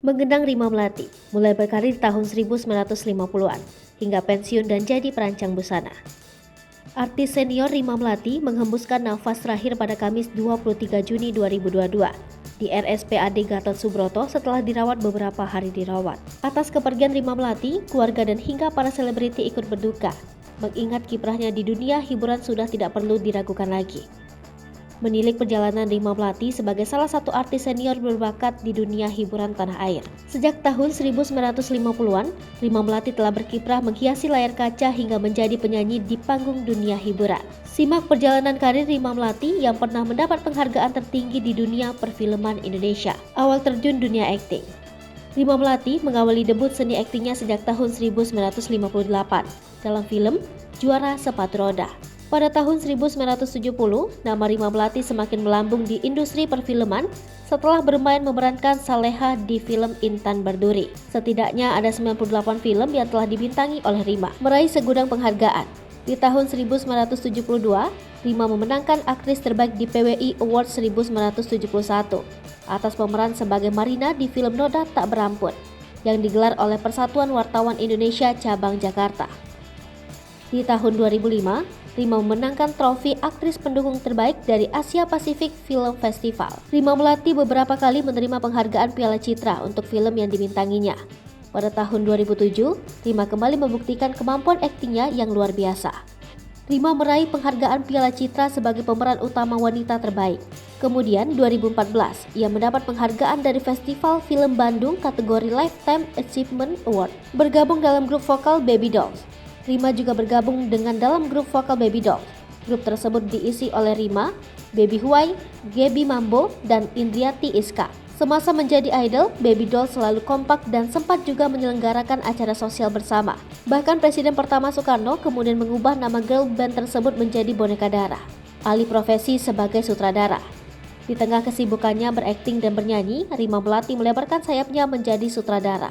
Mengenang Rima Melati, mulai berkarir tahun 1950-an, hingga pensiun dan jadi perancang busana. Artis senior Rima Melati menghembuskan nafas terakhir pada Kamis 23 Juni 2022 di RSPAD Gatot Subroto setelah dirawat beberapa hari dirawat. Atas kepergian Rima Melati, keluarga dan hingga para selebriti ikut berduka, mengingat kiprahnya di dunia hiburan sudah tidak perlu diragukan lagi. Menilik perjalanan Rima Melati sebagai salah satu artis senior berbakat di dunia hiburan tanah air. Sejak tahun 1950-an, Rima Melati telah berkiprah menghiasi layar kaca hingga menjadi penyanyi di panggung dunia hiburan. Simak perjalanan karir Rima Melati yang pernah mendapat penghargaan tertinggi di dunia perfilman Indonesia. Awal terjun dunia akting. Rima Melati mengawali debut seni aktingnya sejak tahun 1958 dalam film Juara Sepatu Roda. Pada tahun 1970, nama Rima Melati semakin melambung di industri perfilman setelah bermain memerankan Saleha di film Intan Berduri. Setidaknya ada 98 film yang telah dibintangi oleh Rima, meraih segudang penghargaan. Di tahun 1972, Rima memenangkan aktris terbaik di PWI Awards 1971 atas pemeran sebagai Marina di film Noda Tak Berampun yang digelar oleh Persatuan Wartawan Indonesia Cabang Jakarta. Di tahun 2005, Rima memenangkan trofi aktris pendukung terbaik dari Asia Pacific Film Festival. Rima Melati beberapa kali menerima penghargaan Piala Citra untuk film yang dibintanginya. Pada tahun 2007, Rima kembali membuktikan kemampuan aktingnya yang luar biasa. Rima meraih penghargaan Piala Citra sebagai pemeran utama wanita terbaik. Kemudian 2014, ia mendapat penghargaan dari Festival Film Bandung kategori Lifetime Achievement Award. Bergabung dalam grup vokal Baby Dolls. Rima juga bergabung dengan dalam grup vokal Baby Dolls. Grup tersebut diisi oleh Rima, Baby Huay, Gaby Mambo, dan Indriati Iska. Semasa menjadi idol, Baby Dolls selalu kompak dan sempat juga menyelenggarakan acara sosial bersama. Bahkan Presiden pertama Soekarno kemudian mengubah nama girl band tersebut menjadi Boneka Darah, alih profesi sebagai sutradara. Di tengah kesibukannya berakting dan bernyanyi, Rima Melati melebarkan sayapnya menjadi sutradara.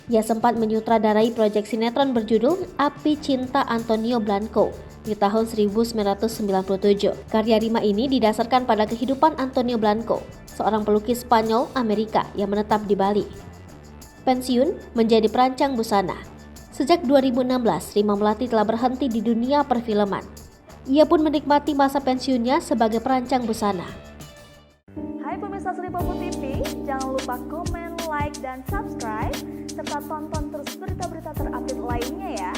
Ia sempat menyutradarai proyek sinetron berjudul Api Cinta Antonio Blanco di tahun 1997. Karya Rima ini didasarkan pada kehidupan Antonio Blanco, seorang pelukis Spanyol Amerika yang menetap di Bali. Pensiun menjadi perancang busana. Sejak 2016, Rima Melati telah berhenti di dunia perfilman. Ia pun menikmati masa pensiunnya sebagai perancang busana. Hai pemirsa Sripopo TV, jangan lupa komen, like, dan subscribe serta tonton terus berita-berita terupdate lainnya ya.